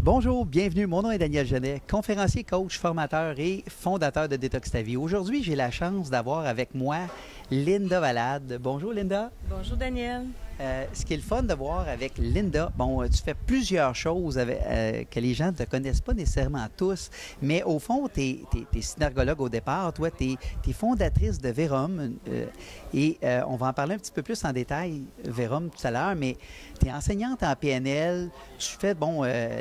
Bonjour, bienvenue. Mon nom est Daniel Genet, conférencier, coach, formateur et fondateur de Détox ta vie. Aujourd'hui, j'ai la chance d'avoir avec moi Linda Valade. Bonjour Linda. Bonjour Daniel. Ce qui est le fun de voir avec Linda, tu fais plusieurs choses que les gens ne te connaissent pas nécessairement tous, mais au fond, tu es synergologue au départ. Toi, tu es fondatrice de Verum et on va en parler un petit peu plus en détail, Verum, tout à l'heure, mais tu es enseignante en PNL, tu fais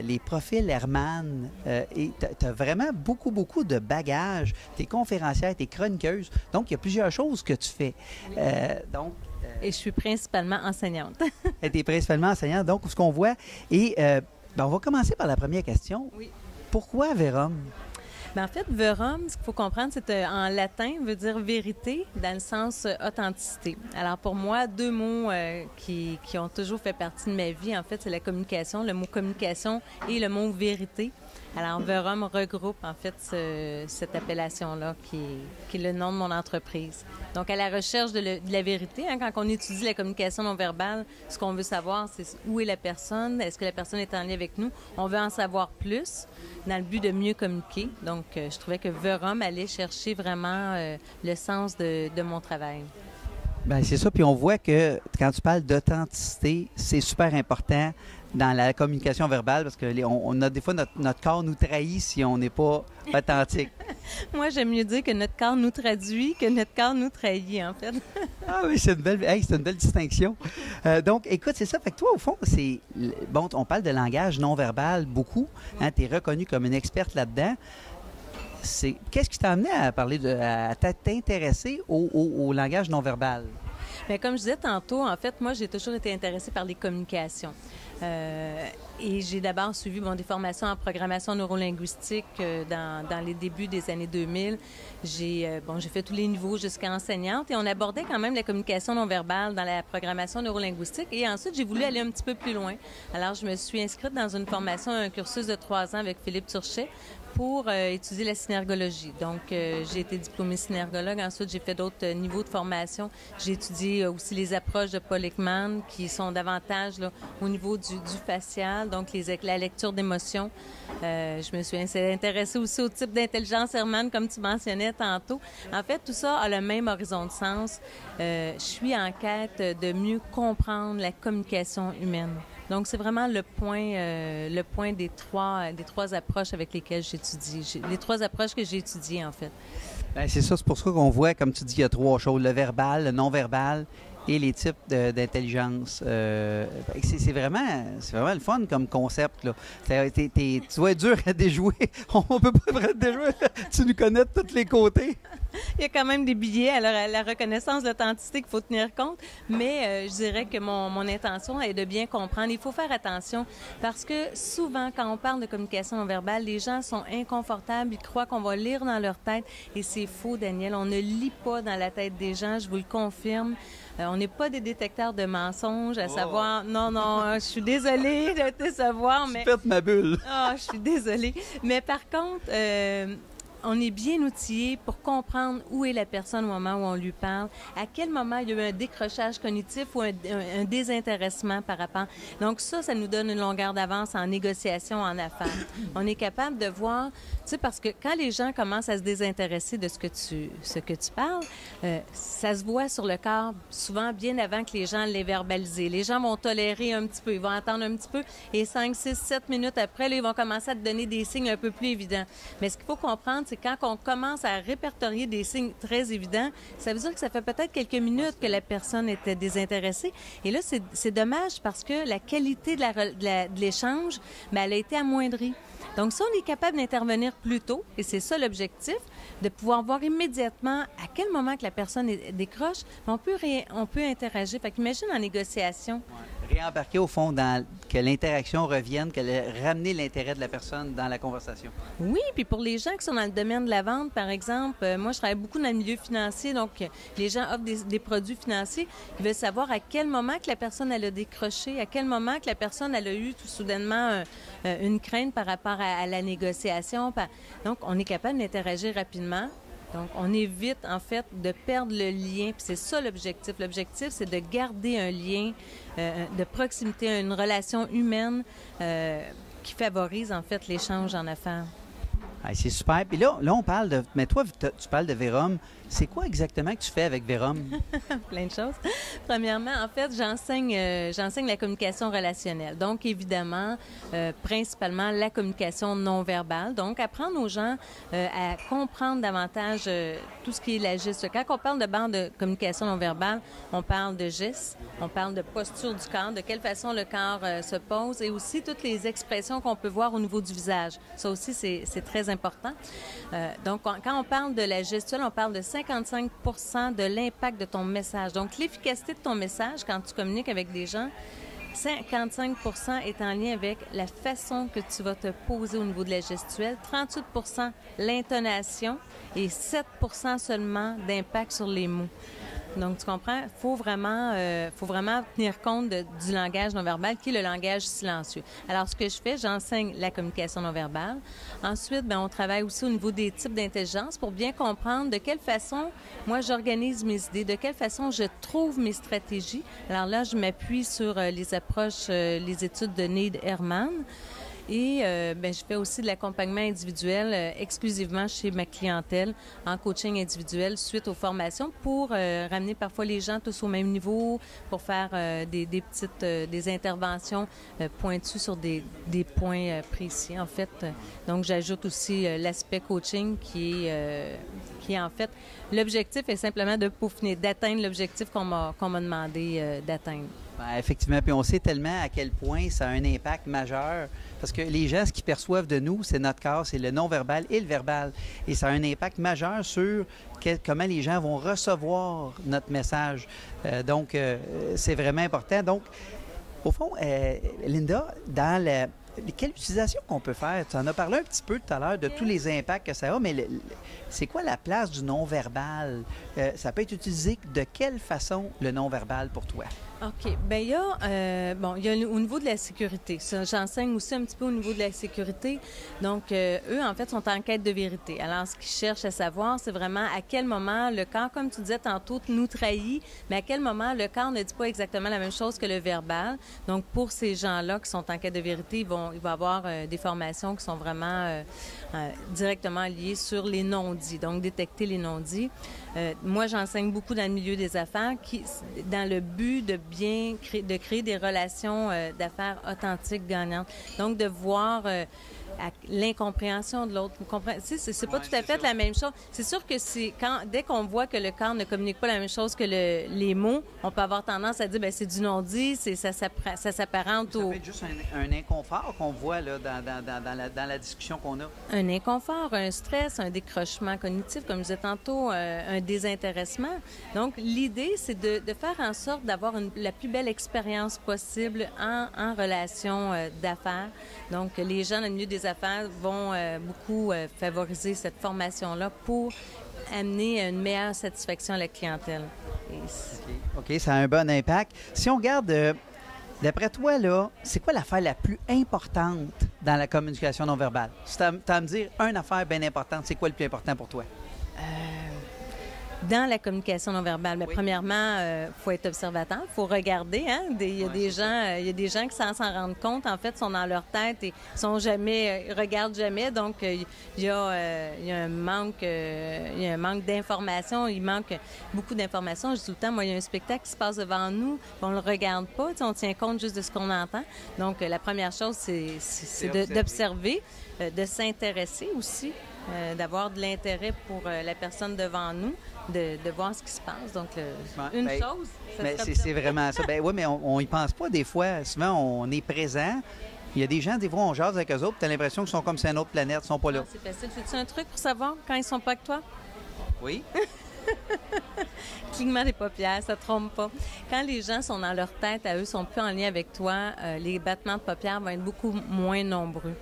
les profils Hermann et tu as vraiment beaucoup de bagages. Tu es conférencière, tu es chroniqueuse, donc il y a plusieurs choses que tu fais. Et je suis principalement enseignante. Tu es principalement enseignante, donc ce qu'on voit. Et on va commencer par la première question. Oui. Pourquoi Verum? En fait, Verum, ce qu'il faut comprendre, c'est en latin, veut dire vérité, dans le sens authenticité. Alors pour moi, deux mots qui ont toujours fait partie de ma vie, en fait, c'est la communication, le mot communication et le mot vérité. Alors, Verum regroupe, en fait, cette appellation-là qui est le nom de mon entreprise. Donc, à la recherche de la vérité, quand on étudie la communication non verbale, ce qu'on veut savoir, c'est où est la personne, est-ce que la personne est en lien avec nous. On veut en savoir plus dans le but de mieux communiquer. Donc, je trouvais que Verum allait chercher vraiment le sens de mon travail. Bien, c'est ça. Puis on voit que quand tu parles d'authenticité, c'est super important dans la communication verbale parce que on a des fois notre corps nous trahit si on n'est pas authentique. Moi, j'aime mieux dire que notre corps nous traduit que notre corps nous trahit, en fait. Ah oui, c'est une belle distinction. Donc, écoute, c'est ça. Fait que toi, au fond, on parle de langage non verbal beaucoup. Hein, tu es reconnue comme une experte là-dedans. Qu'est-ce qui t'a amené à t'intéresser au langage non verbal? Bien, comme je disais tantôt, en fait, moi, j'ai toujours été intéressée par les communications. Et j'ai d'abord suivi des formations en programmation neurolinguistique dans les débuts des années 2000. J'ai fait tous les niveaux jusqu'à enseignante et on abordait quand même la communication non verbale dans la programmation neurolinguistique. Et ensuite, j'ai voulu aller un petit peu plus loin. Alors, je me suis inscrite dans une formation, un cursus de 3 ans avec Philippe Turchet pour étudier la synergologie. Donc, j'ai été diplômée synergologue. Ensuite, j'ai fait d'autres niveaux de formation. J'ai étudié aussi les approches de Paul Ekman qui sont davantage là, au niveau du facial, donc la lecture d'émotions. Je me suis intéressée aussi au type d'intelligence Hermann, comme tu mentionnais tantôt. En fait, tout ça a le même horizon de sens. Je suis en quête de mieux comprendre la communication humaine. Donc, c'est vraiment le point des trois approches avec lesquelles j'étudie. Les 3 approches que j'ai étudiées, en fait. Bien, c'est ça. C'est pour ça qu'on voit, comme tu dis, il y a 3 choses. Le verbal, le non-verbal et les types d'intelligence. C'est vraiment le fun comme concept, là. Tu dois être dur à déjouer. On peut pas vraiment te déjouer. Tu nous connais de tous les côtés. Il y a quand même des billets à la reconnaissance d'authenticité qu'il faut tenir compte, mais je dirais que mon intention est de bien comprendre. Il faut faire attention parce que souvent, quand on parle de communication non verbale, les gens sont inconfortables, ils croient qu'on va lire dans leur tête et c'est faux, Daniel. On ne lit pas dans la tête des gens, je vous le confirme. On n'est pas des détecteurs de mensonges à savoir... Non, je suis désolée de te savoir, mais... Tu pètes ma bulle. Je suis désolée. Mais par contre... on est bien outillé pour comprendre où est la personne au moment où on lui parle, à quel moment il y a eu un décrochage cognitif ou un désintéressement par rapport. Donc ça nous donne une longueur d'avance en négociation, en affaires. On est capable de voir, parce que quand les gens commencent à se désintéresser de ce que tu parles, ça se voit sur le corps souvent bien avant que les gens l'aient verbalisé. Les gens vont tolérer un petit peu, ils vont attendre un petit peu et 5, 6, 7 minutes après, là, ils vont commencer à te donner des signes un peu plus évidents. Mais ce qu'il faut comprendre, c'est quand on commence à répertorier des signes très évidents, ça veut dire que ça fait peut-être quelques minutes que la personne était désintéressée. Et là, c'est dommage parce que la qualité de l'échange, elle a été amoindrie. Donc, si on est capable d'intervenir plus tôt, et c'est ça l'objectif, de pouvoir voir immédiatement à quel moment que la personne décroche, on peut interagir. Fait qu'imagine en négociation. Réembarquer au fond que l'interaction revienne, ramener l'intérêt de la personne dans la conversation. Oui, puis pour les gens qui sont dans le domaine de la vente, par exemple, moi je travaille beaucoup dans le milieu financier, donc les gens offrent des produits financiers. Ils veulent savoir à quel moment que la personne elle a décroché, à quel moment que la personne elle a eu tout soudainement une crainte par rapport à la négociation. Donc on est capable d'interagir rapidement. Donc, on évite, en fait, de perdre le lien. Puis c'est ça l'objectif. L'objectif, c'est de garder un lien de proximité, une relation humaine qui favorise en fait l'échange en affaires. Ah, c'est super. Puis là, on parle de... Mais toi, tu parles de Vérum. C'est quoi exactement que tu fais avec Vérum? Plein de choses. Premièrement, en fait, j'enseigne la communication relationnelle. Donc, évidemment, principalement la communication non verbale. Donc, apprendre aux gens à comprendre davantage tout ce qui est la gestuelle. Quand on parle de bande de communication non verbale, on parle de gestes, on parle de posture du corps, de quelle façon le corps se pose et aussi toutes les expressions qu'on peut voir au niveau du visage. Ça aussi, c'est très important. Donc, quand on parle de la gestuelle, on parle de 55 de l'impact de ton message. Donc, l'efficacité de ton message quand tu communiques avec des gens, 55 est en lien avec la façon que tu vas te poser au niveau de la gestuelle, 38 l'intonation et 7 seulement d'impact sur les mots. Donc, tu comprends? Il faut vraiment tenir compte du langage non-verbal, qui est le langage silencieux. Alors, ce que je fais, j'enseigne la communication non-verbale. Ensuite, bien, on travaille aussi au niveau des types d'intelligence pour bien comprendre de quelle façon, moi, j'organise mes idées, de quelle façon je trouve mes stratégies. Alors là, je m'appuie sur les approches, les études de Neid-Herman. Et je fais aussi de l'accompagnement individuel exclusivement chez ma clientèle en coaching individuel suite aux formations pour ramener parfois les gens tous au même niveau, pour faire des interventions pointues sur des points précis, en fait. Donc, j'ajoute aussi l'aspect coaching qui est en fait, l'objectif est simplement de peaufiner, d'atteindre l'objectif qu'on m'a demandé d'atteindre. Bien, effectivement, puis on sait tellement à quel point ça a un impact majeur, parce que les gens, ce qu'ils perçoivent de nous, c'est notre corps, c'est le non-verbal et le verbal. Et ça a un impact majeur sur comment les gens vont recevoir notre message. Donc, c'est vraiment important. Donc, au fond, Linda, quelle utilisation qu'on peut faire? Tu en as parlé un petit peu tout à l'heure de tous les impacts que ça a, mais c'est quoi la place du non-verbal? Ça peut être utilisé de quelle façon, le non-verbal, pour toi? OK. Bien, il y a au niveau de la sécurité. J'enseigne aussi un petit peu au niveau de la sécurité. Donc, eux, en fait, sont en quête de vérité. Alors, ce qu'ils cherchent à savoir, c'est vraiment à quel moment le corps, comme tu disais tantôt, nous trahit, mais à quel moment le corps ne dit pas exactement la même chose que le verbal. Donc, pour ces gens-là qui sont en quête de vérité, il va y avoir des formations qui sont vraiment directement liées sur les non-dits, donc détecter les non-dits. Moi, j'enseigne beaucoup dans le milieu des affaires dans le but de créer des relations d'affaires authentiques, gagnantes. Donc, de voir l'incompréhension de l'autre. C'est pas tout à fait la même chose. C'est sûr que dès qu'on voit que le corps ne communique pas la même chose que les mots, on peut avoir tendance à dire ben c'est du non-dit, ça s'apparente au... Ça peut être juste un inconfort qu'on voit là, dans la discussion qu'on a. Un inconfort, un stress, un décrochement cognitif, comme je disais tantôt, un désintéressement. Donc, l'idée, c'est de faire en sorte d'avoir la plus belle expérience possible en relation d'affaires. Donc, les gens dans le milieu des affaires vont beaucoup favoriser cette formation-là pour amener une meilleure satisfaction à la clientèle. OK, ça a un bon impact. Si on regarde, d'après toi, là, c'est quoi l'affaire la plus importante dans la communication non verbale? Si tu as à me dire une affaire bien importante, c'est quoi le plus important pour toi? Dans la communication non verbale, mais premièrement, faut être observateur, faut regarder. Hein? Il y a des gens qui, sans s'en rendre compte, en fait, sont dans leur tête et regardent jamais. Donc, il y a un manque d'informations. Il manque beaucoup d'informations. Je dis tout le temps, moi, il y a un spectacle qui se passe devant nous, on le regarde pas. On tient compte juste de ce qu'on entend. Donc, la première chose, c'est d'observer, de s'intéresser aussi. D'avoir de l'intérêt pour la personne devant nous, de voir ce qui se passe. Donc, chose, c'est vraiment ça. Oui, mais on y pense pas des fois. Souvent, on est présent. Il y a des gens, des fois, on jase avec eux autres, tu as l'impression qu'ils sont comme sur une autre planète, ils sont pas là. Non, c'est facile. Fais-tu un truc pour savoir quand ils sont pas avec toi? Oui. Clignement des paupières, ça ne trompe pas. Quand les gens sont dans leur tête, à eux, sont plus en lien avec toi, les battements de paupières vont être beaucoup moins nombreux.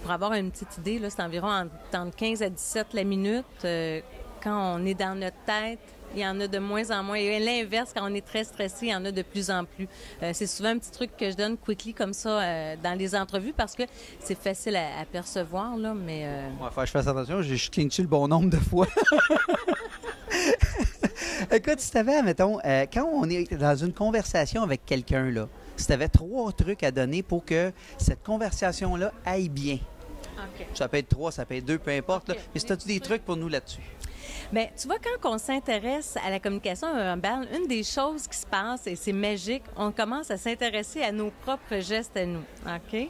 Pour avoir une petite idée, là, c'est environ entre 15 à 17 la minute. Quand on est dans notre tête, il y en a de moins en moins. Et l'inverse, quand on est très stressé, il y en a de plus en plus. C'est souvent un petit truc que je donne quickly comme ça dans les entrevues parce que c'est facile à percevoir, là, mais... Il faut que je fasse attention, je cligne-tu le bon nombre de fois? Écoute, si tu avais, mettons, quand on est dans une conversation avec quelqu'un, là, si tu avais 3 trucs à donner pour que cette conversation-là aille bien. OK. Ça peut être 3, ça peut être 2, peu importe. OK. Là. Mais si as-tu des trucs pour nous là-dessus? Bien, tu vois, quand on s'intéresse à la communication verbale, une des choses qui se passe, et c'est magique, on commence à s'intéresser à nos propres gestes à nous. OK?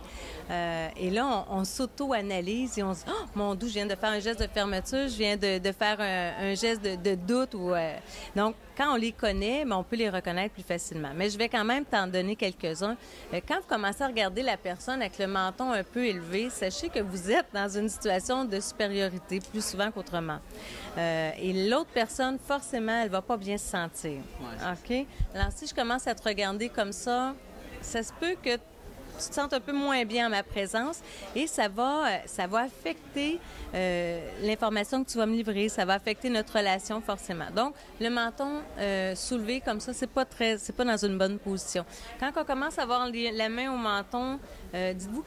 Et là, on s'auto-analyse et on se dit, oh mon Dieu, je viens de faire un geste de fermeture, je viens de faire un geste de doute. Donc, quand on les connaît, on peut les reconnaître plus facilement. Mais je vais quand même t'en donner quelques-uns. Quand vous commencez à regarder la personne avec le menton un peu élevé, sachez que vous êtes dans une situation de supériorité plus souvent qu'autrement. Et l'autre personne, forcément, elle va pas bien se sentir. OK? Alors, si je commence à te regarder comme ça se peut que tu te sentes un peu moins bien en ma présence et ça va affecter l'information que tu vas me livrer, ça va affecter notre relation forcément. Donc, le menton soulevé comme ça, c'est pas dans une bonne position. Quand on commence à avoir la main au menton, dites-vous,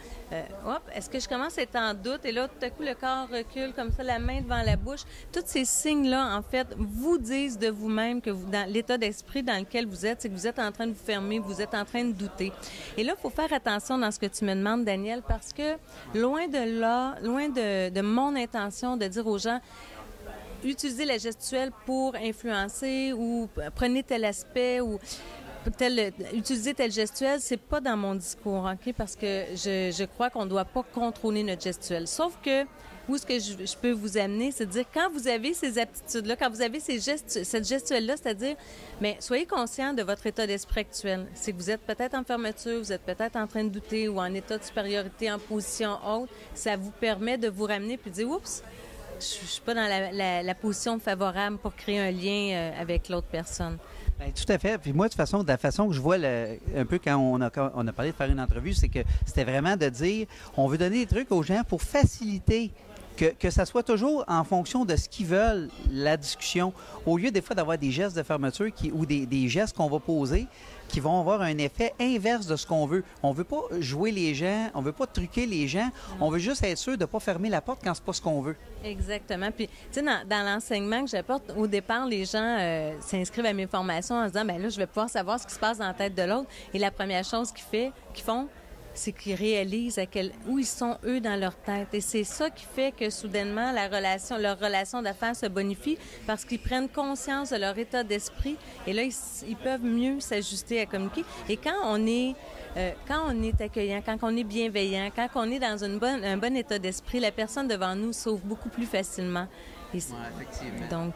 est-ce que je commence à être en doute et là, tout à coup, le corps recule comme ça, la main devant la bouche. Tous ces signes-là, en fait, vous disent de vous-même que dans l'état d'esprit dans lequel vous êtes, c'est que vous êtes en train de vous fermer, vous êtes en train de douter. Et là, il faut faire attention dans ce que tu me demandes, Daniel, parce que loin de mon intention de dire aux gens utilisez la gestuelle pour influencer ou prenez tel aspect ou utiliser tel gestuelle, c'est pas dans mon discours, OK? Parce que je crois qu'on ne doit pas contrôler notre gestuelle. Sauf que où ce que je peux vous amener, c'est de dire, quand vous avez ces aptitudes-là, quand vous avez cette gestuelle-là, c'est-à-dire, mais soyez conscient de votre état d'esprit actuel. C'est que vous êtes peut-être en fermeture, vous êtes peut-être en train de douter ou en état de supériorité, en position haute. Ça vous permet de vous ramener puis de dire, oups, je suis pas dans la position favorable pour créer un lien avec l'autre personne. Bien, tout à fait. Puis moi, de la façon que je vois un peu quand on a parlé de faire une entrevue, c'est que c'était vraiment de dire, on veut donner des trucs aux gens pour faciliter que ça soit toujours en fonction de ce qu'ils veulent, la discussion, au lieu des fois d'avoir des gestes de fermeture ou des gestes qu'on va poser qui vont avoir un effet inverse de ce qu'on veut. On ne veut pas jouer les gens, on ne veut pas truquer les gens, on veut juste être sûr de ne pas fermer la porte quand c'est pas ce qu'on veut. Exactement. Puis, tu sais, dans l'enseignement que j'apporte, au départ, les gens s'inscrivent à mes formations en se disant, bien là, je vais pouvoir savoir ce qui se passe dans la tête de l'autre. Et la première chose qu'ils font, c'est qu'ils réalisent où ils sont, eux, dans leur tête. Et c'est ça qui fait que, soudainement, leur relation d'affaires se bonifie parce qu'ils prennent conscience de leur état d'esprit. Et là, ils peuvent mieux s'ajuster à communiquer. Et quand on est accueillant, quand on est bienveillant, quand on est dans un bon état d'esprit, la personne devant nous s'ouvre beaucoup plus facilement. Oui, effectivement. Donc,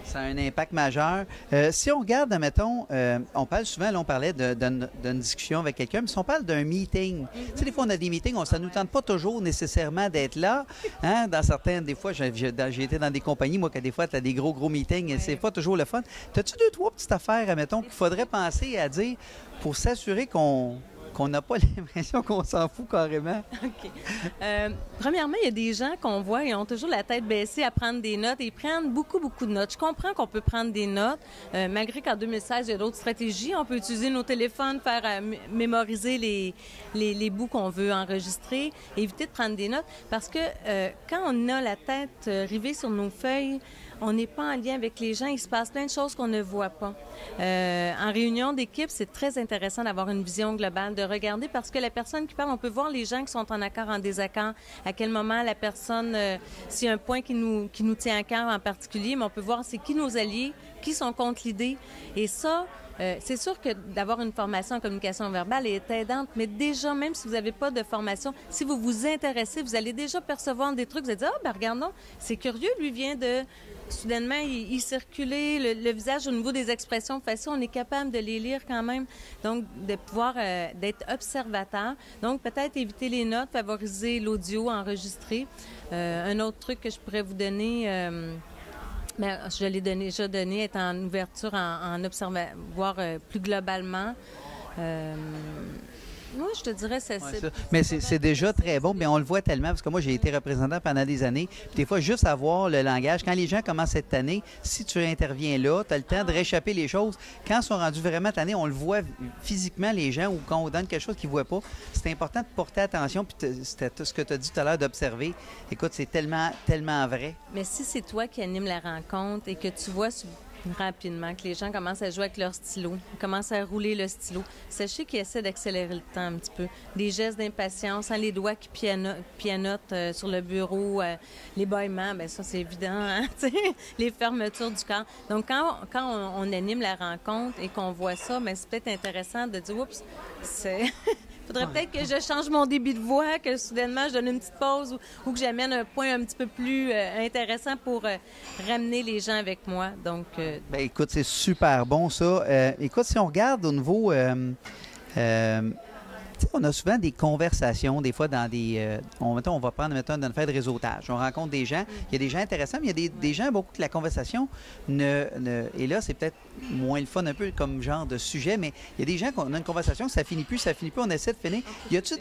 ça a un impact majeur. Si on regarde, admettons, on parle souvent, là, on parlait d'une discussion avec quelqu'un, mais si on parle d'un meeting, tu sais, des fois, on a des meetings, ça ne nous tente pas toujours nécessairement d'être là. Hein? Dans certains, des fois, j'ai été dans des compagnies, moi, que des fois, tu as des gros meetings et c'est pas toujours le fun. As-tu 2-3 petites affaires, admettons, qu'il faudrait penser à dire pour s'assurer qu'on n'a pas l'impression qu'on s'en fout carrément? OK. Premièrement, il y a des gens qu'on voit, ils ont toujours la tête baissée à prendre des notes et ils prennent beaucoup de notes. Je comprends qu'on peut prendre des notes, malgré qu'en 2016, il y a d'autres stratégies. On peut utiliser nos téléphones, faire mémoriser les bouts qu'on veut enregistrer, éviter de prendre des notes, parce que quand on a la tête rivée sur nos feuilles, on n'est pas en lien avec les gens. Il se passe plein de choses qu'on ne voit pas. En réunion d'équipe, c'est très intéressant d'avoir une vision globale, de regarder, parce que la personne qui parle, on peut voir les gens qui sont en accord, en désaccord, à quel moment la personne, s'il y a un point qui nous tient à cœur en particulier, mais on peut voir c'est qui nos alliés, qui sont contre l'idée. Et ça, c'est sûr que d'avoir une formation en communication verbale est aidante, mais déjà, même si vous n'avez pas de formation, si vous vous intéressez, vous allez déjà percevoir des trucs, vous allez dire, ah, ben regardons, c'est curieux, lui vient de... Soudainement, il circulait le visage au niveau des expressions faciales. On est capable de les lire quand même. Donc, de pouvoir d'être observateur. Donc, peut-être éviter les notes, favoriser l'audio enregistré. Un autre truc que je pourrais vous donner... mais je l'ai déjà donné, être en ouverture, en observant, voir plus globalement. Moi, je te dirais c'est ça. Mais c'est déjà très bon, mais on le voit tellement, parce que moi, j'ai été représentant pendant des années. Puis des fois, juste avoir le langage, quand les gens commencent cette année, si tu interviens là, tu as le temps de réchapper les choses. Quand ils sont rendus vraiment tannés, on le voit physiquement, les gens, ou quand on donne quelque chose qu'ils ne voient pas. C'est important de porter attention, puis c'était ce que tu as dit tout à l'heure, d'observer. Écoute, c'est tellement vrai. Mais si c'est toi qui anime la rencontre et que tu vois rapidement, que les gens commencent à jouer avec leur stylo, commencent à rouler le stylo. Sachez qu'ils essaient d'accélérer le temps un petit peu. Des gestes d'impatience, les doigts qui pianotent sur le bureau, les bâillements, bien ça c'est évident, hein? Les fermetures du corps. Donc quand on anime la rencontre et qu'on voit ça, bien, c'est peut-être intéressant de dire « Oups, c'est... » Il faudrait peut-être que je change mon débit de voix, que soudainement je donne une petite pause ou que j'amène un point un petit peu plus intéressant pour ramener les gens avec moi. Donc, Bien, écoute, c'est super bon ça. Écoute, si on regarde au niveau... tu sais, on a souvent des conversations, des fois dans des... on va prendre, mettons, dans une fête de réseautage. On rencontre des gens, il y a des gens intéressants, mais il y a des gens, beaucoup que la conversation et là, c'est peut-être moins le fun un peu comme genre de sujet, mais il y a des gens qu'on a une conversation, ça finit plus, on essaie de finir. Y a-tu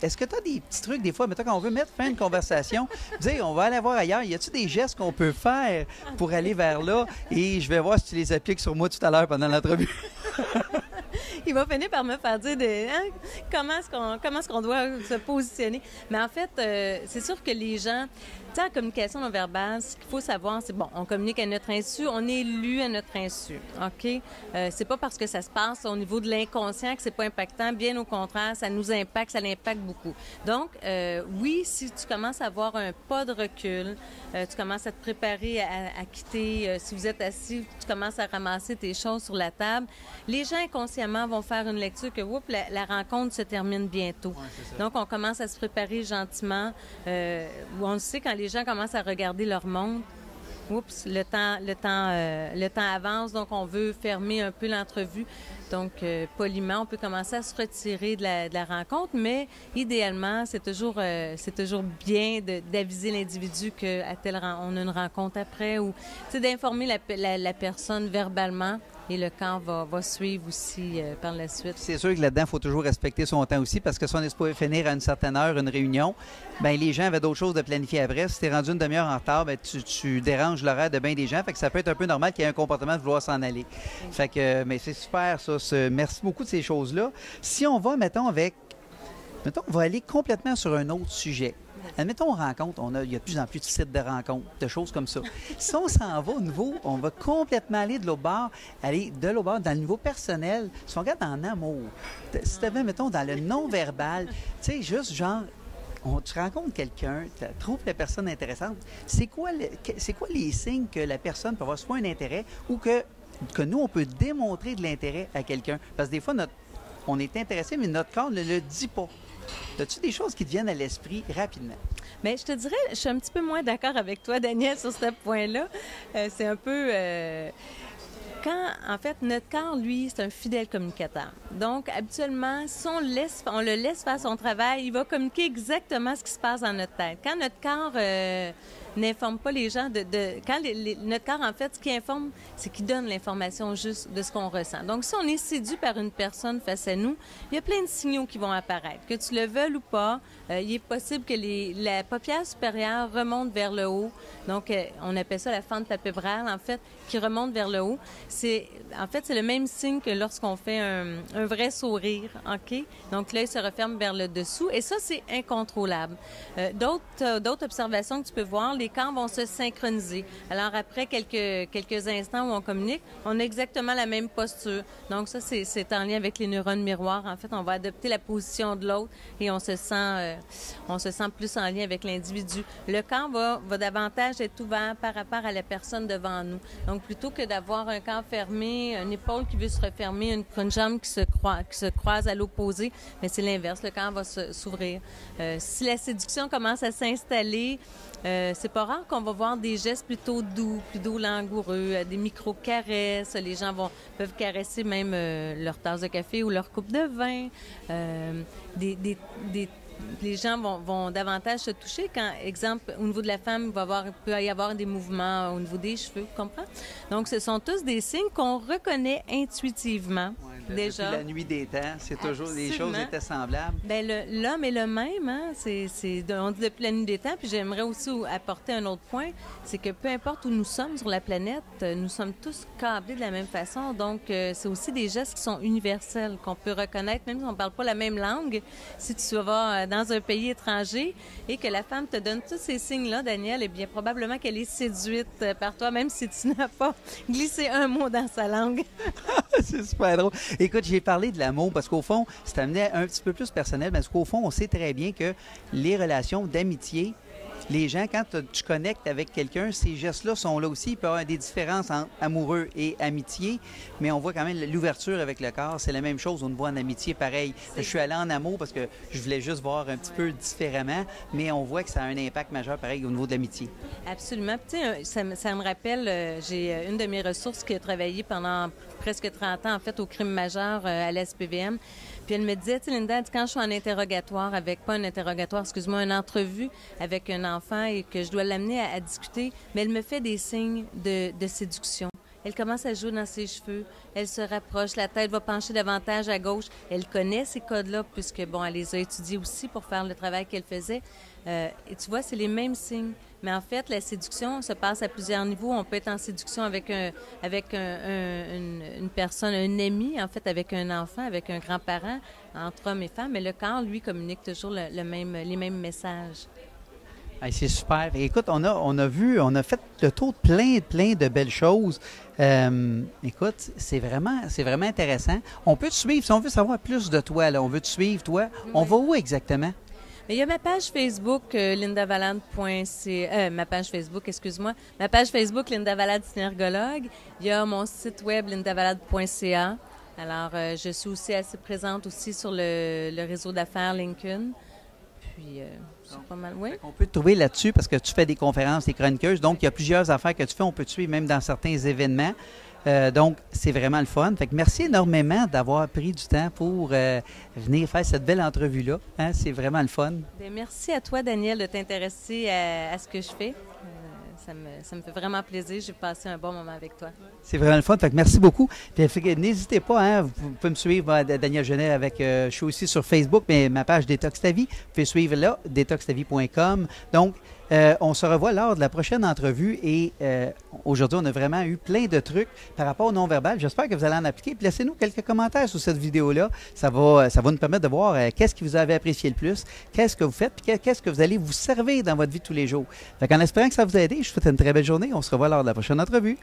est-ce que tu as des petits trucs, des fois, mettons, quand on veut mettre fin à une conversation, dire, on va aller voir ailleurs, y a-tu des gestes qu'on peut faire pour aller vers là? Et je vais voir si tu les appliques sur moi tout à l'heure pendant l'entrevue. Il va finir par me faire dire comment est-ce qu'on doit se positionner. Mais en fait, c'est sûr que les gens, tu sais, en communication non verbale, ce qu'il faut savoir, c'est bon, on communique à notre insu, on est lu à notre insu, OK? C'est pas parce que ça se passe au niveau de l'inconscient que c'est pas impactant, bien au contraire, ça nous impacte, ça l'impacte beaucoup. Donc, oui, si tu commences à avoir un pas de recul, tu commences à te préparer à quitter, si vous êtes assis, tu commences à ramasser tes choses sur la table, les gens inconsciemment vont faire une lecture que, oups, la rencontre se termine bientôt. Ouais, donc, on commence à se préparer gentiment. On le sait quand les gens commencent à regarder leur montre. Oups, le temps avance, donc on veut fermer un peu l'entrevue. Donc, poliment, on peut commencer à se retirer de la rencontre, mais idéalement, c'est toujours bien d'aviser l'individu qu'on a une rencontre après ou d'informer la personne verbalement. Et le camp va suivre aussi par la suite. C'est sûr que là-dedans, il faut toujours respecter son temps aussi, parce que si on est supposé finir à une certaine heure une réunion, bien, les gens avaient d'autres choses de planifier après. Si tu es rendu une demi-heure en retard, bien, tu déranges l'horaire de bien des gens. Fait que ça peut être un peu normal qu'il y ait un comportement de vouloir s'en aller. Fait que, mais c'est super, ça. Merci beaucoup de ces choses-là. Si on va, mettons, on va aller complètement sur un autre sujet. Admettons, il y a de plus en plus de sites de rencontres, de choses comme ça. Si on s'en va au niveau, on va complètement aller de l'autre bord dans le niveau personnel. Si on regarde en amour, si tu avais, mettons, dans le non-verbal, tu sais, juste genre, tu rencontres quelqu'un, tu trouves la personne intéressante, c'est quoi les signes que la personne peut avoir soit un intérêt ou que nous, on peut démontrer de l'intérêt à quelqu'un? Parce que des fois, on est intéressé, mais notre corps ne le dit pas. As-tu des choses qui te viennent à l'esprit rapidement? Bien, je te dirais, je suis un petit peu moins d'accord avec toi, Daniel, sur ce point-là. C'est un peu... en fait, notre corps, lui, c'est un fidèle communicateur. Donc, habituellement, si on le laisse faire son travail, il va communiquer exactement ce qui se passe dans notre tête. Quand notre corps n'informe pas les gens quand notre corps, en fait, ce qui informe, c'est qu'il donne l'information juste de ce qu'on ressent. Donc, si on est séduit par une personne face à nous, il y a plein de signaux qui vont apparaître. Que tu le veuilles ou pas, il est possible que la paupière supérieure remonte vers le haut. Donc, on appelle ça la fente palpébrale, en fait, qui remonte vers le haut. C'est le même signe que lorsqu'on fait un vrai sourire, OK? Donc, l'œil se referme vers le dessous et ça, c'est incontrôlable. D'autres observations que tu peux voir, les corps vont se synchroniser. Alors, après quelques instants où on communique, on a exactement la même posture. Donc, ça, c'est en lien avec les neurones miroirs. En fait, on va adopter la position de l'autre et on se sent plus en lien avec l'individu. Le corps va davantage être ouvert par rapport à la personne devant nous. Donc, plutôt que d'avoir un corps fermé, une épaule qui veut se refermer, une jambe qui se croise à l'opposé, mais c'est l'inverse. Le corps va s'ouvrir. Si la séduction commence à s'installer, c'est pas rare qu'on va voir des gestes plutôt doux, plutôt langoureux, des micro-caresses. Les gens peuvent caresser même leur tasse de café ou leur coupe de vin. Les gens vont davantage se toucher quand, exemple, au niveau de la femme, il peut y avoir des mouvements au niveau des cheveux, tu comprends? Donc, ce sont tous des signes qu'on reconnaît intuitivement. Ouais. déjà. Depuis la nuit des temps, c'est toujours, les choses Absolument. étaient semblables. Bien, l'homme est le même, hein? On dit depuis la nuit des temps, puis j'aimerais aussi apporter un autre point, c'est que peu importe où nous sommes sur la planète, nous sommes tous câblés de la même façon, donc c'est aussi des gestes qui sont universels, qu'on peut reconnaître, même si on ne parle pas la même langue. Si tu vas dans un pays étranger et que la femme te donne tous ces signes-là, Daniel, eh bien, probablement qu'elle est séduite par toi, même si tu n'as pas glissé un mot dans sa langue. C'est super drôle. Écoute, j'ai parlé de l'amour parce qu'au fond, c'est amené un petit peu plus personnel, parce qu'au fond, on sait très bien que les relations d'amitié, les gens, quand tu connectes avec quelqu'un, ces gestes-là sont là aussi. Il peut y avoir des différences entre amoureux et amitié, mais on voit quand même l'ouverture avec le corps. C'est la même chose, on le voit en amitié, pareil. Je suis allé en amour parce que je voulais juste voir un petit peu différemment, mais on voit que ça a un impact majeur, pareil, au niveau de l'amitié. Absolument. Puis, tu sais, ça me rappelle, j'ai une de mes ressources qui a travaillé pendant presque 30 ans, en fait, au crime majeur à la SPVM. Puis elle me disait, tu sais, Linda, quand je suis en interrogatoire pas un interrogatoire, excuse-moi, une entrevue avec un enfant et que je dois l'amener à discuter, mais elle me fait des signes de séduction. Elle commence à jouer dans ses cheveux, elle se rapproche, la tête va pencher davantage à gauche. Elle connaît ces codes-là puisque, bon, elle les a étudiés aussi pour faire le travail qu'elle faisait. Et tu vois, c'est les mêmes signes. Mais en fait, la séduction se passe à plusieurs niveaux. On peut être en séduction avec une personne, un ami, en fait, avec un enfant, avec un grand-parent, entre hommes et femmes. Mais le corps, lui, communique toujours les mêmes messages. Hey, c'est super. Écoute, on a fait le tour de plein de belles choses. Écoute, c'est vraiment intéressant. On peut te suivre, si on veut savoir plus de toi, là, on veut te suivre, toi. Oui. On va où exactement? Il y a ma page Facebook, lindavalade.ca, ma page Facebook, excuse-moi. Ma page Facebook, Linda Valade, synergologue. Il y a mon site web, lindavalade.ca. Alors, je suis aussi assez présente aussi sur le réseau d'affaires Lincoln. Puis, c'est pas mal, oui. On peut te trouver là-dessus parce que tu fais des conférences, des chroniqueuses. Donc, il y a plusieurs affaires que tu fais. On peut te suivre même dans certains événements. Donc, c'est vraiment le fun. Fait que merci énormément d'avoir pris du temps pour venir faire cette belle entrevue-là. Hein? C'est vraiment le fun. Bien, merci à toi, Daniel, de t'intéresser à ce que je fais. Ça me fait vraiment plaisir. J'ai passé un bon moment avec toi. C'est vraiment le fun. Fait que merci beaucoup. Puis, n'hésitez pas, hein, vous pouvez me suivre, Daniel Genet, je suis aussi sur Facebook, mais ma page Détox ta vie. Vous pouvez suivre là, détoxtavie.com. Donc, on se revoit lors de la prochaine entrevue et aujourd'hui, on a vraiment eu plein de trucs par rapport au non-verbal. J'espère que vous allez en appliquer. Puis laissez-nous quelques commentaires sur cette vidéo-là. Ça va nous permettre de voir qu'est-ce que vous avez apprécié le plus, qu'est-ce que vous faites, puis qu'est-ce que vous allez vous servir dans votre vie de tous les jours. Fait qu'en espérant que ça vous a aidé, je vous souhaite une très belle journée. On se revoit lors de la prochaine entrevue.